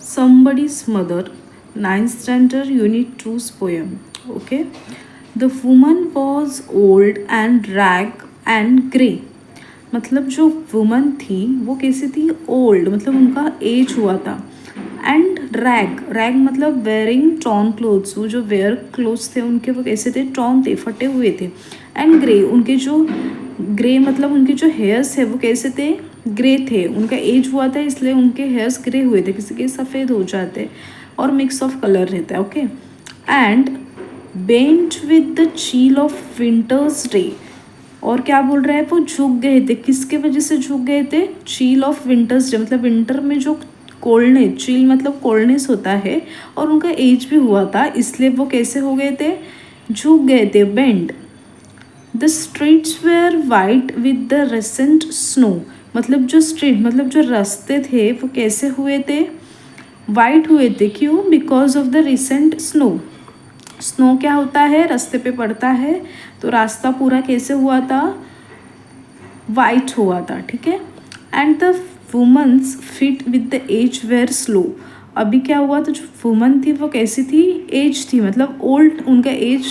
Somebody's Mother, 9th standard, unit 2's poem. Okay. The woman was old and rag and grey. मतलब जो woman थी वो कैसी थी, ओल्ड मतलब उनका एज हुआ था, एंड रैग, रैग मतलब वेयरिंग टॉन क्लोथ्स, वो जो वेयर क्लोथ्स थे उनके वो कैसे थे, टॉन थे, फटे हुए थे, एंड ग्रे, उनके जो ग्रे मतलब उनके जो हेयर्स है वो कैसे थे, ग्रे थे, उनका एज हुआ था इसलिए उनके हेयर्स ग्रे हुए थे, किसी के सफ़ेद हो जाते और मिक्स ऑफ कलर रहता है। Okay. And bent with the चील ऑफ विंटर्स डे, और क्या बोल रहा है, वो झुक गए थे, किसके वजह से झुक गए थे, चील ऑफ विंटर्स डे, मतलब विंटर में जो कोल्डनेस, चील मतलब कोल्डनेस होता है, और उनका एज भी हुआ था इसलिए वो कैसे हो गए थे, झुक गए थे, bend. The streets wear white with the recent snow, मतलब जो स्ट्रीट मतलब जो रास्ते थे वो कैसे हुए थे, वाइट हुए थे, क्यों, because of the recent snow. Snow क्या होता है, रास्ते पे पड़ता है, तो रास्ता पूरा कैसे हुआ था, वाइट हुआ था। ठीक है। And the women's feet with the age were slow, अभी क्या हुआ, तो जो वुमन थी वो कैसी थी, एज थी, मतलब ओल्ड, उनका एज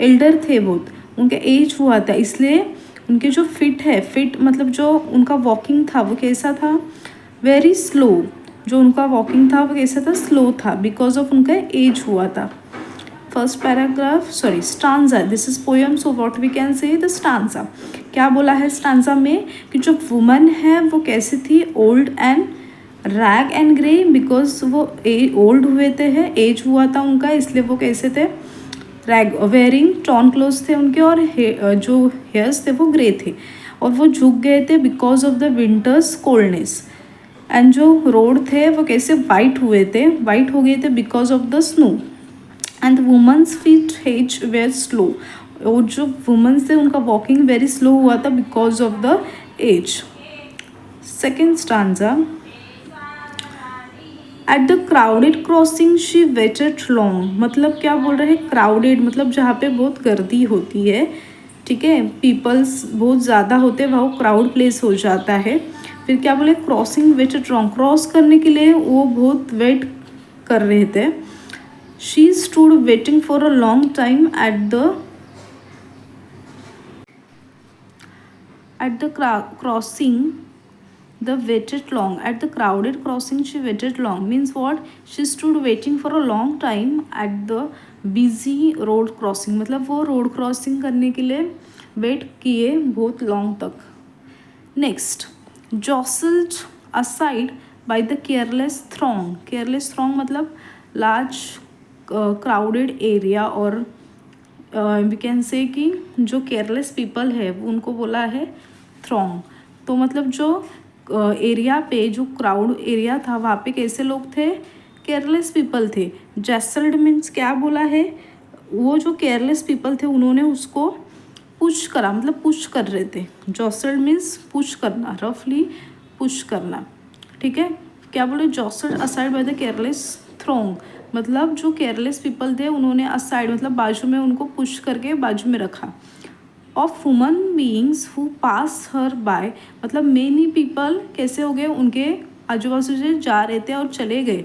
एल्डर थे बहुत, उनका एज हुआ था इसलिए उनके जो फिट है, फिट मतलब जो उनका वॉकिंग था वो कैसा था, वेरी स्लो, जो उनका वॉकिंग था वो कैसा था, स्लो था, बिकॉज ऑफ उनका एज हुआ था। First paragraph, sorry stanza, this is poem, so what we can say the stanza. क्या बोला है स्टांजा में कि जो वुमन है वो कैसी थी, old and rag and grey, because वो ओल्ड हुए थे, है एज हुआ था उनका इसलिए वो कैसे थे, रैग, वेयरिंग टॉन क्लोथ्स थे उनके, और जो हेयर्स थे वो ग्रे थे, और वो झुक गए थे because of the winters coldness. And जो रोड थे वो कैसे वाइट हुए थे, वाइट हो गए थे because of the snow. And women's feet age were slow, और जो वुमेंस थे उनका वॉकिंग वेरी स्लो हुआ था because of the age. Second stanza, at the crowded crossing she waited long, मतलब क्या बोल रहे हैं, क्राउडेड मतलब जहाँ पे बहुत गर्दी होती है, ठीक है, पीपल्स बहुत ज़्यादा होते हैं, वहाँ क्राउड प्लेस हो जाता है। फिर क्या बोले, क्रॉसिंग वेटेड लॉन्ग, क्रॉस करने के लिए वो बहुत वेट कर रहे थे। She stood waiting for a long time at the crossing the waited long, at the crowded crossing she waited long, means what, she stood waiting for a long time at the busy road crossing, मतलब वो road crossing करने के लिए wait किए बहुत long तक। Next, jostled aside by the careless throng, careless throng मतलब large crowded area, और वी कैन से कि जो केयरलेस पीपल है वो उनको बोला है थ्रॉन्ग। तो मतलब जो एरिया पे जो क्राउड एरिया था वहाँ पे कैसे लोग थे, केयरलेस पीपल थे। जैसल्ड मीन्स क्या बोला है, वो जो केयरलेस पीपल थे उन्होंने उसको पुश करा, मतलब पुश कर रहे थे। जॉसल्ड मीन्स पुश करना, रफली पुश करना। ठीक है। क्या बोले, jostled aside by the careless throng, मतलब जो केयरलेस पीपल थे उन्होंने असाइड मतलब बाजू में उनको पुश करके बाजू में रखा। Of woman beings who pass her by, मतलब मेनी पीपल कैसे हो गए, उनके आजू बाजू से जा रहे थे और चले गए।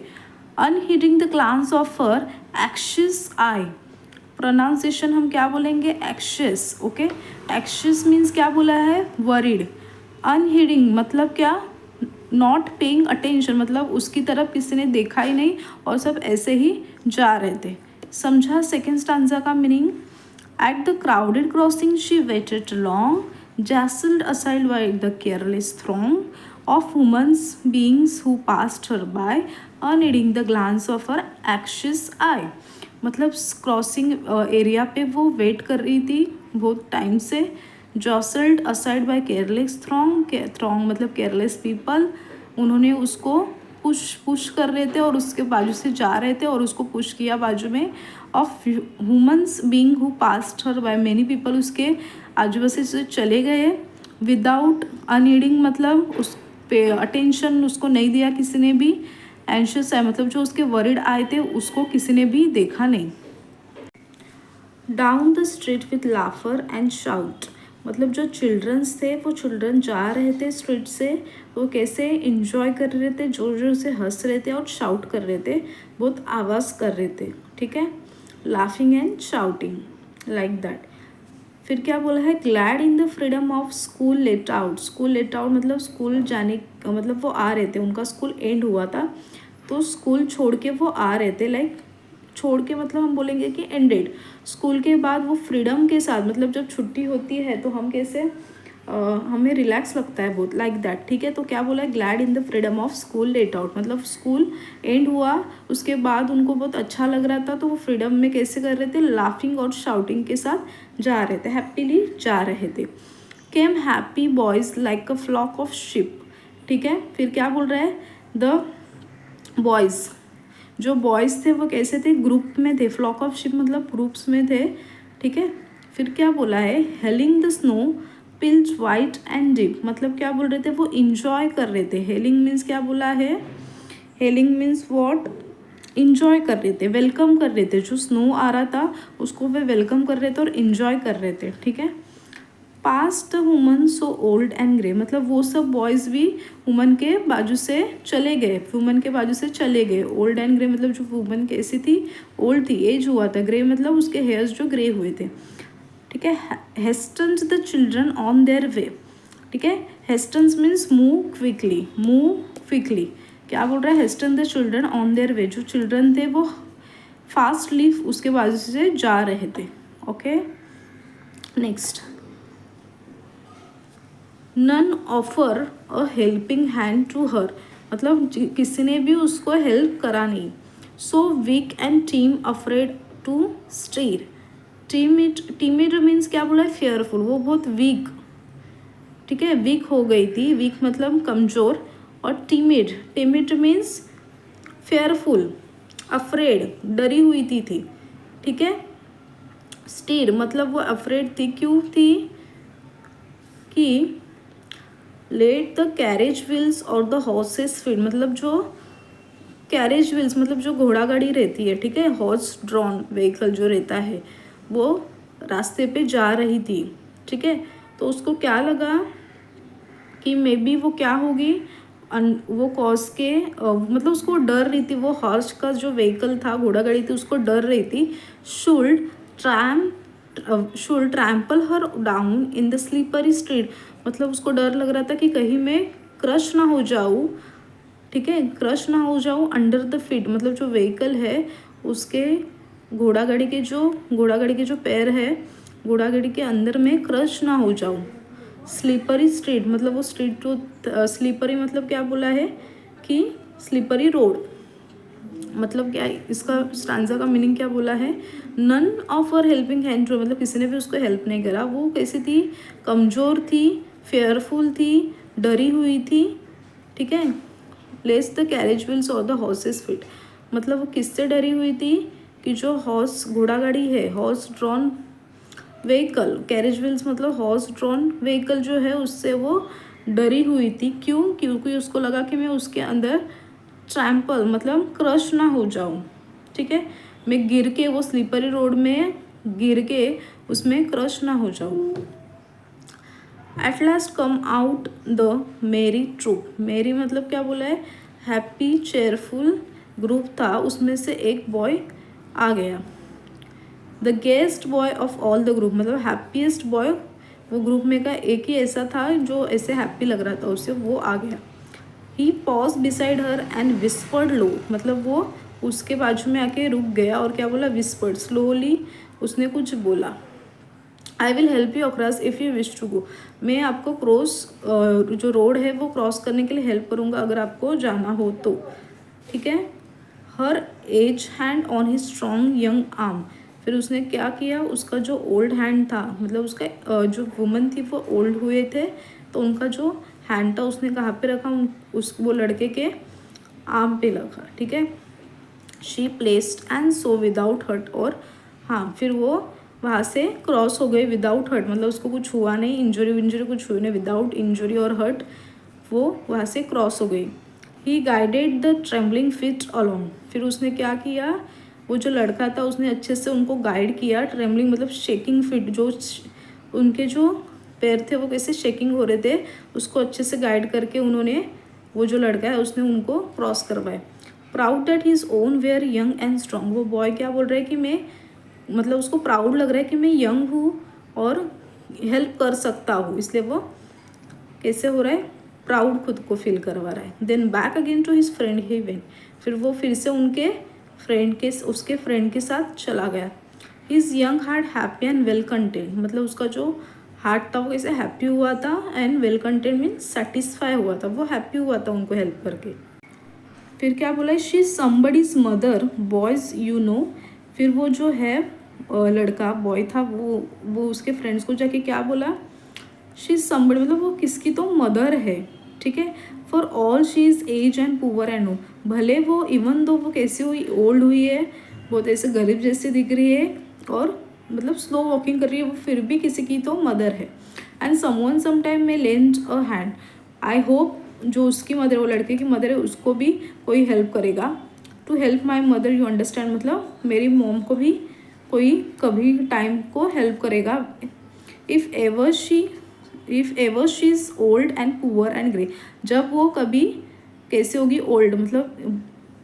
Unheeding the glance of her anxious eye, pronunciation हम क्या बोलेंगे, एक्शिस। ओके। एक्शिस मीन्स क्या बोला है, वरीड। अनहीडिंग मतलब क्या, नॉट पेइंग अटेंशन, मतलब उसकी तरफ किसी ने देखा ही नहीं और सब ऐसे ही जा रहे थे। समझा सेकेंड स्टांजा का meaning. At the crowded crossing she waited long, jostled aside by the careless throng of human beings who passed her by, unheeding the glance of her anxious eye, मतलब क्रॉसिंग एरिया पे वो wait कर रही थी बहुत time से। जॉसल्ड aside bye careless थ्रोंग, थ्रोंग मतलब careless people, उन्होंने उसको पुश कर रहे थे और उसके बाजू से जा रहे थे और उसको पुश किया बाजू में। Of humans being who passed her bye, many people उसके आजू बाजू से चले गए। विदाउट अनहीडिंग मतलब उस पे अटेंशन उसको नहीं दिया किसी ने भी। एंशियस है मतलब जो उसके वरिड आए थे उसको किसी ने भी देखा नहीं। Down the street with लाफर and shout, मतलब जो चिल्ड्रंस थे वो चिल्ड्रन जा रहे थे स्ट्रीट से, वो कैसे इंजॉय कर रहे थे, जोर जोर से हंस रहे थे और शाउट कर रहे थे, बहुत आवाज़ कर रहे थे, ठीक है, laughing and shouting like that. फिर क्या बोला है, glad in the freedom of school let out. School let out मतलब स्कूल जाने, मतलब वो आ रहे थे, उनका स्कूल एंड हुआ था तो स्कूल छोड़ के वो आ रहे थे, लाइक छोड़ के मतलब हम बोलेंगे कि एंडेड। स्कूल के बाद वो फ्रीडम के साथ, मतलब जब छुट्टी होती है तो हम कैसे हमें रिलैक्स लगता है बहुत, लाइक दैट, ठीक है। तो क्या बोला है, glad in the freedom of school let out, मतलब स्कूल एंड हुआ उसके बाद उनको बहुत अच्छा लग रहा था तो वो फ्रीडम में कैसे कर रहे थे, लाफिंग और शाउटिंग के साथ जा रहे थे, हैप्पीली जा रहे थे। Came happy boys like a flock of sheep, ठीक है। फिर क्या बोल रहा है, द बॉयज़, जो बॉयज़ थे वो कैसे थे, ग्रुप में थे, फ्लॉक ऑफ शिप मतलब ग्रुप्स में थे, ठीक है। फिर क्या बोला है, hailing the snow pills white and deep, मतलब क्या बोल रहे थे, वो इंजॉय कर रहे थे। हेलिंग मीन्स क्या बोला है, हेलिंग मीन्स वॉट, इंजॉय कर रहे थे, वेलकम कर रहे थे, जो स्नो आ रहा था उसको वे वेलकम कर रहे थे और इंजॉय कर रहे थे, ठीक है। Past woman so old and grey, मतलब वो सब बॉयज़ भी वुमन के बाजू से चले गए, वुमन के बाजू से चले गए। ओल्ड एंड ग्रे मतलब जो वुमन कैसी थी, ओल्ड थी, एज हुआ था, ग्रे मतलब उसके हेयर्स जो ग्रे हुए थे, ठीक है। Hastens the children on their way, ठीक है। Hastens means move quickly, move quickly. क्या बोल रहा है, hasten the children on their way, जो चिल्ड्रन थे वो फास्टली उसके बाजू से जा रहे थे, okay. Next, none offer a helping hand to her, मतलब किसी ने भी उसको हेल्प करा नहीं। So weak and timid afraid to stir, timid means क्या बोला है, फेयरफुल, वो बहुत वीक, ठीक है, वीक हो गई थी, वीक मतलब कमज़ोर, और टीमिड मीन्स फेयरफुल, अफ्रेड डरी हुई थी, ठीक है। स्टीर मतलब वो अफ्रेड थी, क्यों थी कि लेट द कैरेज व्हील्स और द हॉर्सेस फीड, मतलब जो कैरेज व्हील्स मतलब जो घोड़ा गाड़ी रहती है, ठीक है, हॉर्स ड्रॉन व्हीकल जो रहता है वो रास्ते पे जा रही थी, ठीक है। तो उसको क्या लगा कि मे बी वो क्या होगी, वो कॉज के मतलब उसको डर रही थी, वो हॉर्स का जो व्हीकल था, घोड़ा गाड़ी थी, उसको डर रही थी। Should trample her down in the slippery street, मतलब उसको डर लग रहा था कि कहीं मैं क्रश ना हो जाऊँ, ठीक है, क्रश ना हो जाऊँ अंडर द फीट, मतलब जो व्हीकल है उसके घोड़ा गाड़ी के जो पैर है, घोड़ा गाड़ी के अंदर में क्रश ना हो जाऊँ। स्लीपरी स्ट्रीट मतलब वो स्ट्रीट जो स्लीपरी मतलब क्या बोला है कि स्लीपरी रोड, मतलब क्या इसका स्टांजा का मीनिंग क्या बोला है, none of her helping hand to, मतलब किसी ने भी उसको हेल्प नहीं करा, वो कैसी थी, कमज़ोर थी, फेयरफुल थी, डरी हुई थी, ठीक है। लेस द कैरेज व्हील्स और द हॉर्सेस फिट, मतलब वो किससे डरी हुई थी कि जो हॉर्स घोड़ा गाड़ी है, horse drawn vehicle, carriage wheels मतलब हॉर्स ड्रॉन व्हीकल जो है उससे वो डरी हुई थी, क्यों, क्योंकि उसको लगा कि मैं उसके अंदर ट्रैम्पल मतलब क्रश ना हो जाऊँ, ठीक है, मैं गिर के वो स्लीपरी रोड में गिर के उसमें क्रश ना हो जाऊँ। At last come out the मेरी ट्रूप, मेरी मतलब क्या बोला है, हैप्पी चेयरफुल ग्रुप था, उसमें से एक बॉय आ गया। The guest boy of all the group, मतलब हैप्पीएस्ट बॉय वो ग्रुप में का एक ही ऐसा था जो ऐसे हैप्पी लग रहा था उससे, वो आ गया। He paused beside her and whispered low, मतलब वो उसके बाजू में आके रुक गया और क्या बोला, विस्पर्ड, स्लोली उसने कुछ बोला। I will help you across if you wish to go, मैं आपको जो रोड है वो क्रॉस करने के लिए हेल्प करूँगा अगर आपको जाना हो तो, ठीक है। Her aged hand on his strong young arm, फिर उसने क्या किया, उसका जो ओल्ड हैंड था, मतलब उसका जो वुमन थी वो ओल्ड हुए थे तो उनका जो हैंड था उसने कहाँ पे रखा, वो लड़के के आर्म पे रखा, ठीक है। She placed and so without hurt, और हाँ फिर वो वहाँ से क्रॉस हो गई विदाउट हर्ट, मतलब उसको कुछ हुआ नहीं, इंजरी कुछ हुई नहीं, विदाउट इंजरी और हर्ट वो वहाँ से क्रॉस हो गई। He guided the trembling feet along, फिर उसने क्या किया, वो जो लड़का था उसने अच्छे से उनको गाइड किया, ट्रेम्बलिंग मतलब शेकिंग फिट, जो उनके जो पैर थे वो कैसे शेकिंग हो रहे थे, उसको अच्छे से गाइड करके उन्होंने, वो जो लड़का है उसने उनको क्रॉस करवाया। Proud that his own were young and strong, वो बॉय क्या बोल रहा है कि मैं, मतलब उसको प्राउड लग रहा है कि मैं यंग हूँ और हेल्प कर सकता हूँ, इसलिए वो कैसे हो रहा है, प्राउड खुद को फील करवा रहा है। Then back again to his friend he went, फिर वो फिर से उसके फ्रेंड के साथ चला गया। His young heart happy and well content, मतलब उसका जो हार्ट था वो कैसे हैप्पी हुआ था, and well content means satisfy हुआ था, वो हैप्पी हुआ था उनको हेल्प करके। फिर क्या बोला है, she is somebody's mother boys you know, फिर वो जो है लड़का बॉय था वो उसके फ्रेंड्स को जाके क्या बोला, शी इज समबडी, मतलब वो किसकी तो मदर है, ठीक है। For all she is age and poor and no, भले वो इवन दो वो कैसी हुई, ओल्ड हुई है, बहुत ऐसे गरीब जैसी दिख रही है और मतलब स्लो वॉकिंग कर रही है, वो फिर भी किसी की तो मदर है। And someone sometime may lend a hand, I hope जो उसकी मदर, वो लड़के की मदर है, उसको भी कोई हेल्प करेगा। To help my mother you understand, मतलब मेरी मॉम को भी कोई कभी टाइम को हेल्प करेगा। If ever she is old and poor and grey, जब वो कभी कैसे होगी, ओल्ड मतलब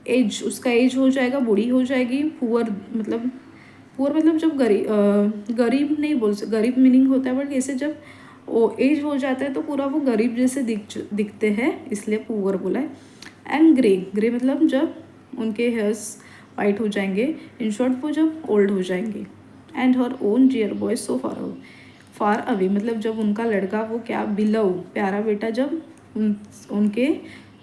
एज, उसका एज हो जाएगा, बूढ़ी हो जाएगी, पुअर मतलब जब गरीब नहीं बोल सकते, गरीब मीनिंग होता है, बट कैसे जब वो एज हो जाता है तो पूरा वो गरीब जैसे दिखते हैं, इसलिए पुअर बोला है। एंड ग्रे मतलब जब उनके हेयर्स वाइट हो जाएंगे, इन शॉर्ट वो जब ओल्ड हो जाएंगे। And her own dear boy so far away, मतलब जब उनका लड़का वो क्या, बिलव प्यारा बेटा, जब उनके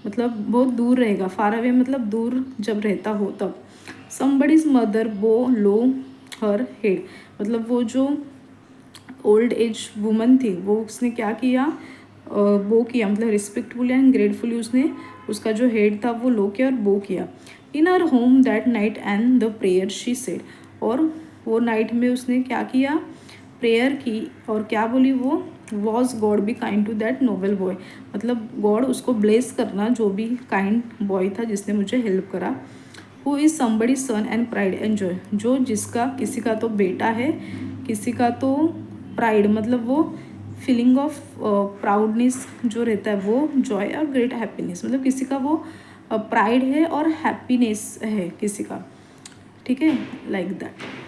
मतलब बहुत दूर रहेगा, फार अवे मतलब दूर जब रहता हो तब। समबडीज मदर बो लो हर हेड, मतलब वो जो ओल्ड एज वुमन थी वो उसने क्या किया, बो किया, मतलब रिस्पेक्टफुली एंड ग्रेटफुली उसने उसका जो हेड था वो लो किया और बो किया। In our home that night and the prayer she said, और वो नाइट में उसने क्या किया, प्रेयर की, और क्या बोली वो, was God be kind to that noble boy, मतलब गॉड उसको ब्लेस करना, जो भी काइंड बॉय था जिसने मुझे हेल्प करा। Who is somebody son and pride and joy, जो जिसका किसी का तो बेटा है, किसी का तो प्राइड, मतलब वो फीलिंग ऑफ प्राउडनेस जो रहता है वो, जॉय और ग्रेट हैप्पीनेस, मतलब किसी का वो प्राइड है और हैप्पीनेस है किसी का, ठीक है, लाइक दैट।